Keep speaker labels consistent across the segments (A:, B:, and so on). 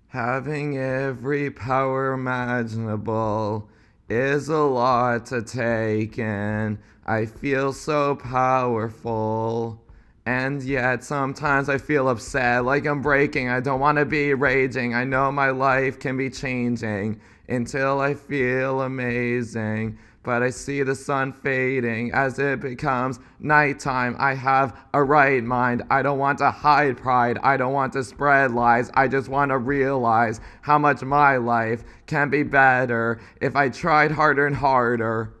A: Having every power imaginable is a lot to take in. I feel so powerful. And yet sometimes I feel upset, like I'm breaking. I don't want to be raging. I know my life can be changing until I feel amazing. But I see the sun fading as it becomes nighttime. I have a right mind. I don't want to hide pride. I don't want to spread lies. I just want to realize how much my life can be better if I tried harder and harder.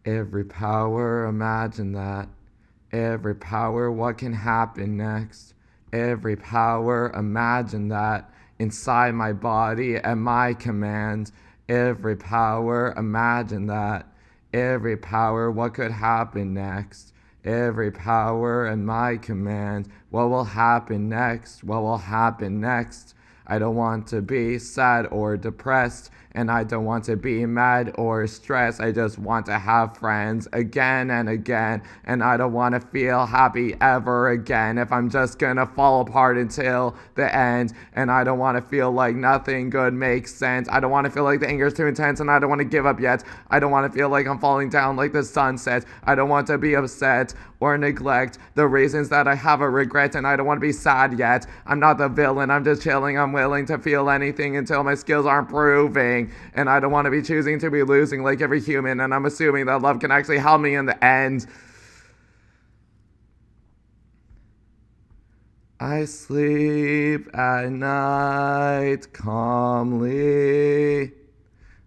A: Every power, imagine that. Every power, what can happen next? Every power, imagine that. Inside my body at my command. Every power, imagine that. Every power, what could happen next? Every power at my command. What will happen next? What will happen next? I don't want to be sad or depressed, and I don't want to be mad or stressed. I just want to have friends again and again, and I don't want to feel happy ever again if I'm just gonna fall apart until the end. And I don't want to feel like nothing good makes sense. I don't want to feel like the anger is too intense, and I don't want to give up yet. I don't want to feel like I'm falling down like the sunset. I don't want to be upset or neglect the reasons that I have a regret, and I don't want to be sad yet. I'm not the villain, I'm just chilling. I'm willing to feel anything until my skills aren't proving, and I don't want to be choosing to be losing like every human, and I'm assuming that love can actually help me in the end. I sleep at night calmly,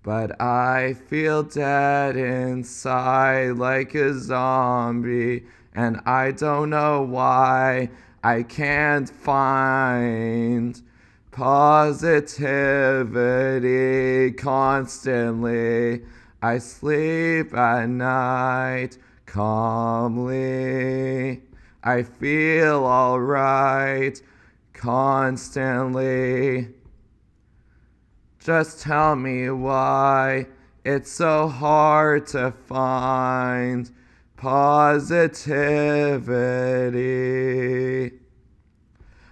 A: but I feel dead inside like a zombie, and I don't know why. I can't find positivity constantly. I sleep at night calmly. I feel alright constantly. Just tell me why it's so hard to find positivity.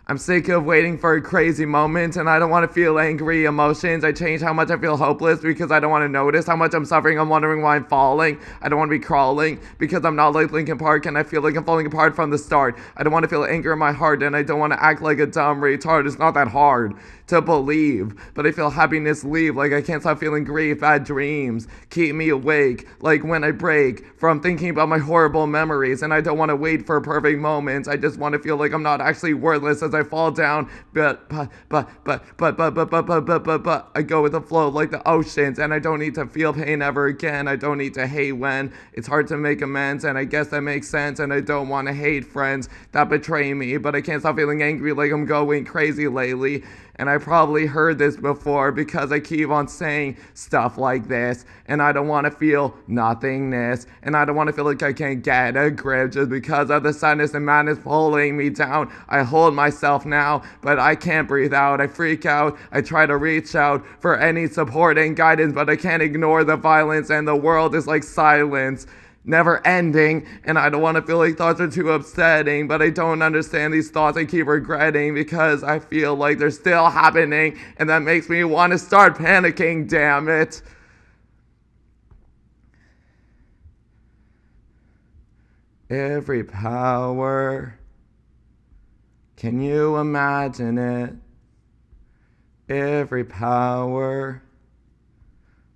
A: I'm sick of waiting for a crazy moment, and I don't want to feel angry emotions. I change how much I feel hopeless because I don't want to notice how much I'm suffering. I'm wondering why I'm falling. I don't want to be crawling because I'm not like Linkin Park, and I feel like I'm falling apart from the start. I don't want to feel anger in my heart, and I don't want to act like a dumb retard. It's not that hard to believe, but I feel happiness leave, like I can't stop feeling grief. Bad dreams keep me awake, like when I break from thinking about my horrible memories, and I don't want to wait for perfect moments. I just want to feel like I'm not actually worthless as I fall down, but I go with the flow like the oceans, and I don't need to feel pain ever again. I don't need to hate when it's hard to make amends, and I guess that makes sense. And I don't want to hate friends that betray me, but I can't stop feeling angry like I'm going crazy lately. And I probably heard this before because I keep on saying stuff like this. And I don't want to feel nothingness. And I don't want to feel like I can't get a grip just because of the sadness and madness pulling me down. I hold myself now, but I can't breathe out. I freak out. I try to reach out for any support and guidance, but I can't ignore the violence, and the world is like silence, never ending. And I don't want to feel like thoughts are too upsetting, but I don't understand these thoughts. I keep regretting because I feel like they're still happening, and that makes me want to start panicking, damn it. Every power, can you imagine it? Every power,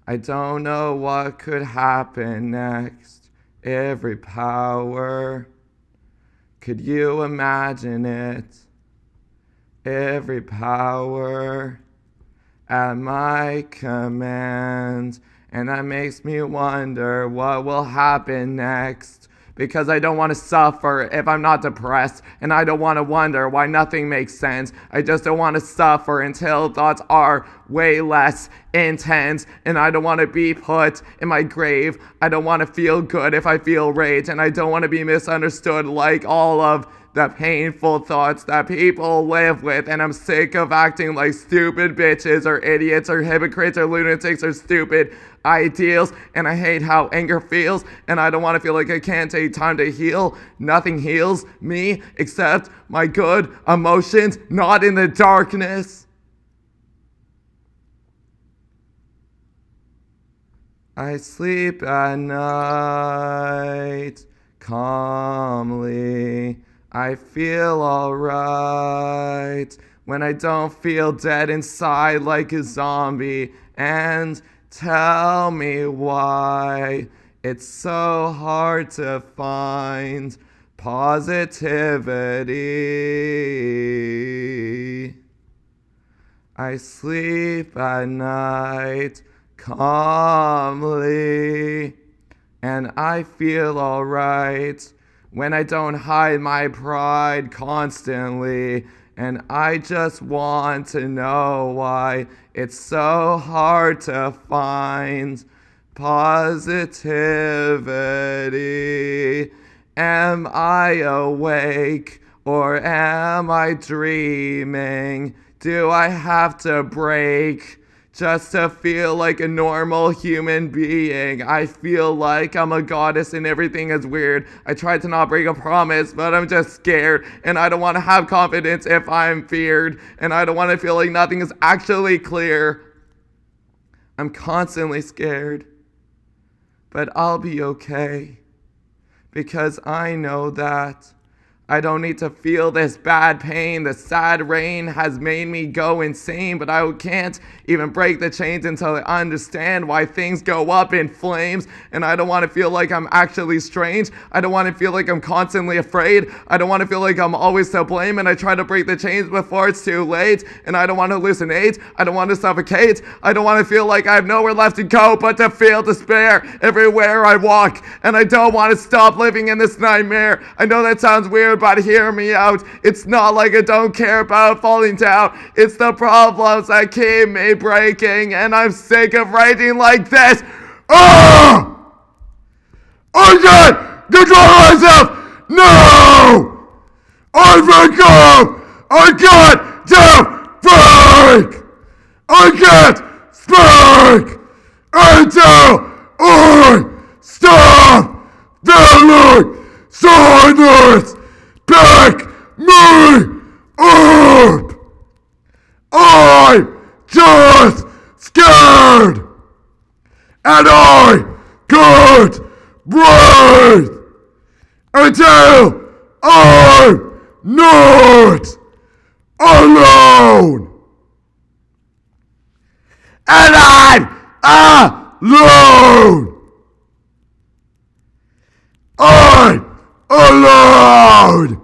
A: I don't know what could happen next. Every power, could you imagine it? Every power at my command, and that makes me wonder what will happen next. Because I don't want to suffer if I'm not depressed, and I don't want to wonder why nothing makes sense. I just don't want to suffer until thoughts are way less intense, and I don't want to be put in my grave. I don't want to feel good if I feel rage, and I don't want to be misunderstood like all of the painful thoughts that people live with, and I'm sick of acting like stupid bitches or idiots or hypocrites or lunatics or stupid ideals, and I hate how anger feels, and I don't want to feel like I can't take time to heal. Nothing heals me except my good emotions, not in the darkness. I sleep at night calmly. I feel alright when I don't feel dead inside like a zombie. And tell me why it's so hard to find positivity. I sleep at night calmly, and I feel alright when I don't hide my pride constantly. And I just want to know why it's so hard to find positivity. Am I awake or am I dreaming? Do I have to break just to feel like a normal human being? I feel like I'm a goddess and everything is weird. I tried to not break a promise, but I'm just scared, and I don't want to have confidence if I'm feared, and I don't want to feel like nothing is actually clear. I'm constantly scared, but I'll be okay, because I know that I don't need to feel this bad pain. The sad rain has made me go insane, but I can't even break the chains until I understand why things go up in flames. And I don't want to feel like I'm actually strange. I don't want to feel like I'm constantly afraid. I don't want to feel like I'm always to blame, and I try to break the chains before it's too late. And I don't want to hallucinate. I don't want to suffocate. I don't want to feel like I have nowhere left to go but to feel despair everywhere I walk. And I don't want to stop living in this nightmare. I know that sounds weird, but hear me out. It's not like I don't care about falling down. It's the problems that keep me breaking, and I'm sick of writing like this. Oh! I can't control myself! No! I forgot! I got to break! I can't speak until I stop feeling sadness. Pick me up! I'm just scared! And I can't breathe until I'm not alone! And I'm alone! I'm alone!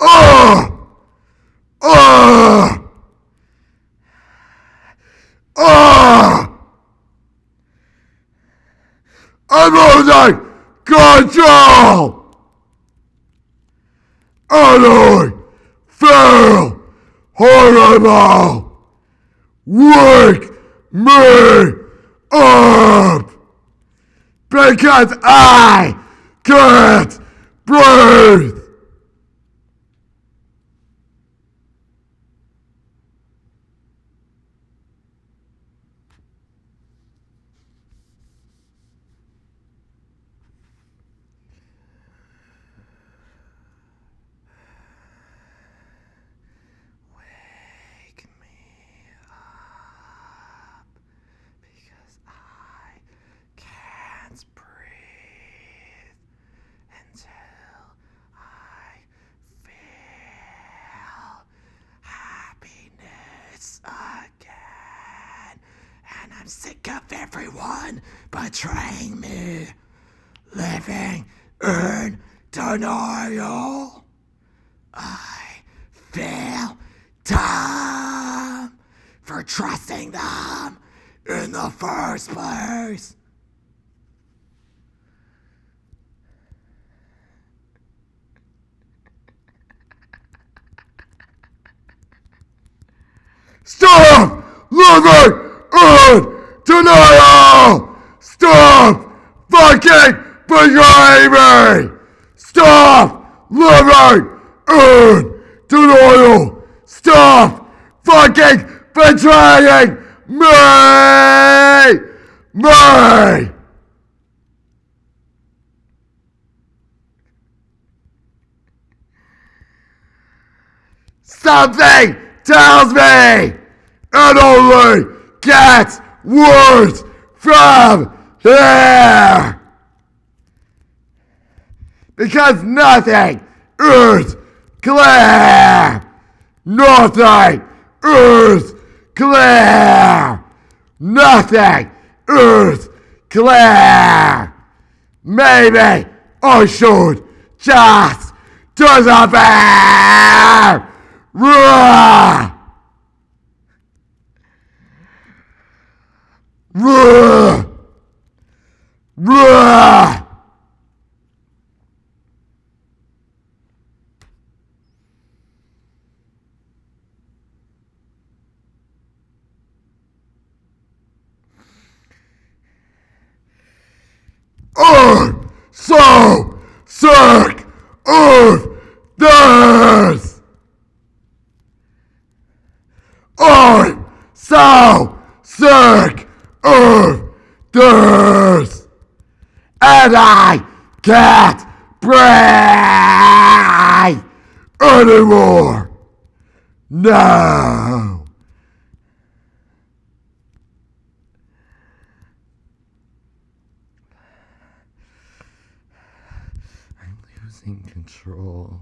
A: Oh! Oh! Oh! I'm losing control! And I feel horrible! Wake me up! Because I can't breathe! Wake me up, because I can't breathe until I feel happiness again. And I'm sick of everyone betraying me, living in denial. I feel dumb for trusting them in the first place. Stop living in denial! Stop fucking betraying me! Stop living in denial. Stop fucking betraying me. Me. Something tells me it only gets worse from here. Because nothing is clear. Nothing is clear. Nothing is clear. Maybe I should just disappear. Ruh! Ruh! Ruh! I'm so sick of this. I'm so sick of this. And I can't breathe anymore. No. I'm losing control.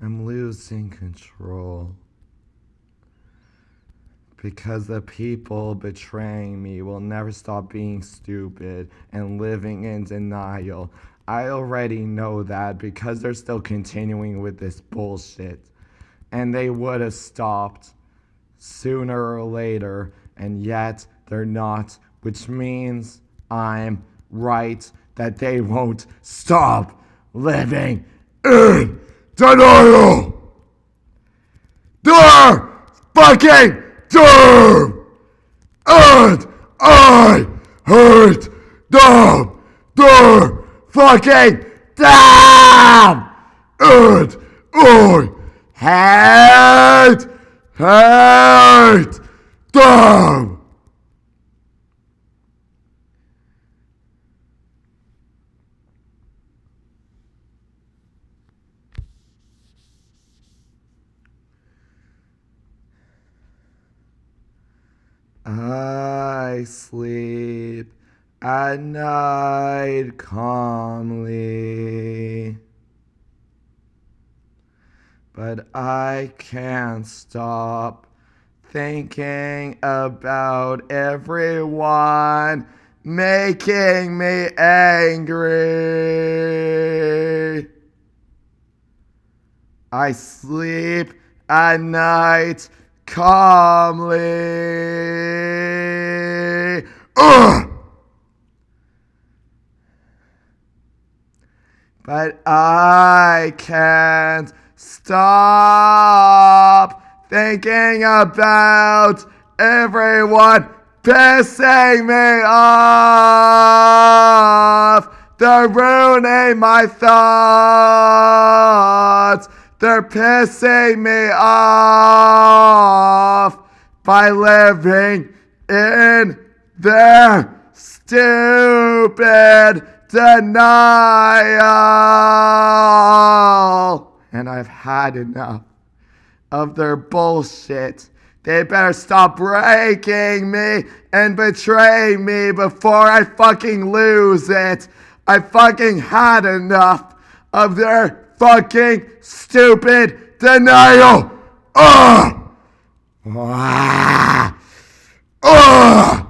A: I'm losing control. Because the people betraying me will never stop being stupid and living in denial. I already know that because they're still continuing with this bullshit. And they would have stopped sooner or later, and yet they're not, which means I'm right that they won't stop living in denial. They're fucking doomed, and I hate them. They're fucking dumb, and I hate them. I sleep at night calmly, but I can't stop thinking about everyone making me angry. I sleep at night calmly. But I can't stop thinking about everyone pissing me off. They're ruining my thoughts. They're pissing me off by living in their stupid denial. And I've had enough of their bullshit. They better stop breaking me and betraying me before I fucking lose it. I fucking had enough of their fucking stupid denial. Ugh! Ah! Ugh!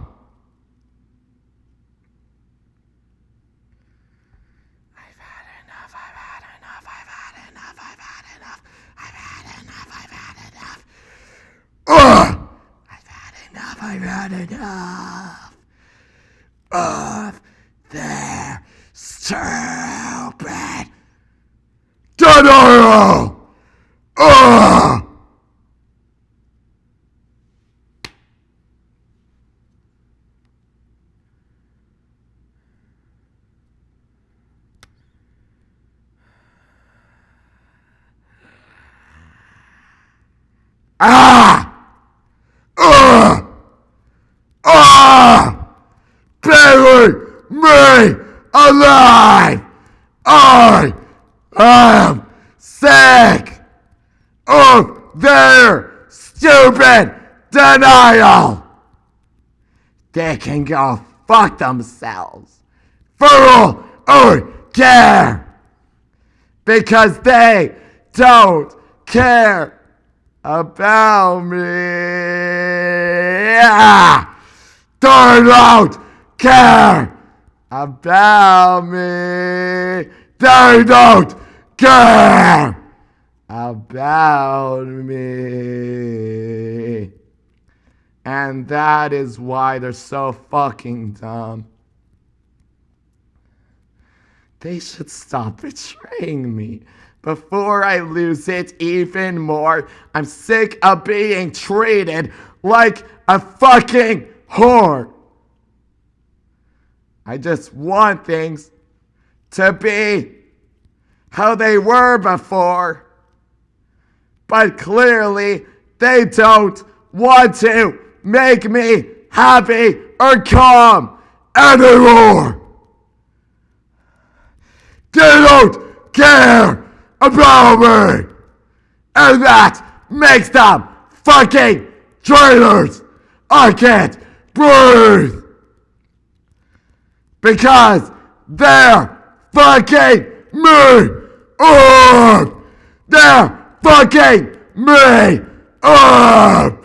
A: I've had enough of their stupid denial. killing me alive. I am sick of their stupid denial. They can go fuck themselves for all I care, because they don't care about me. They don't care about me. They don't care about me. And that is why they're so fucking dumb. They should stop betraying me before I lose it even more. I'm sick of being treated like a fucking whore. I just want things to be how they were before. But clearly, they don't want to make me happy or calm anymore. They don't care about me. And that makes them fucking traitors. I can't breathe. Because they're fucking me up. They're fucking me up.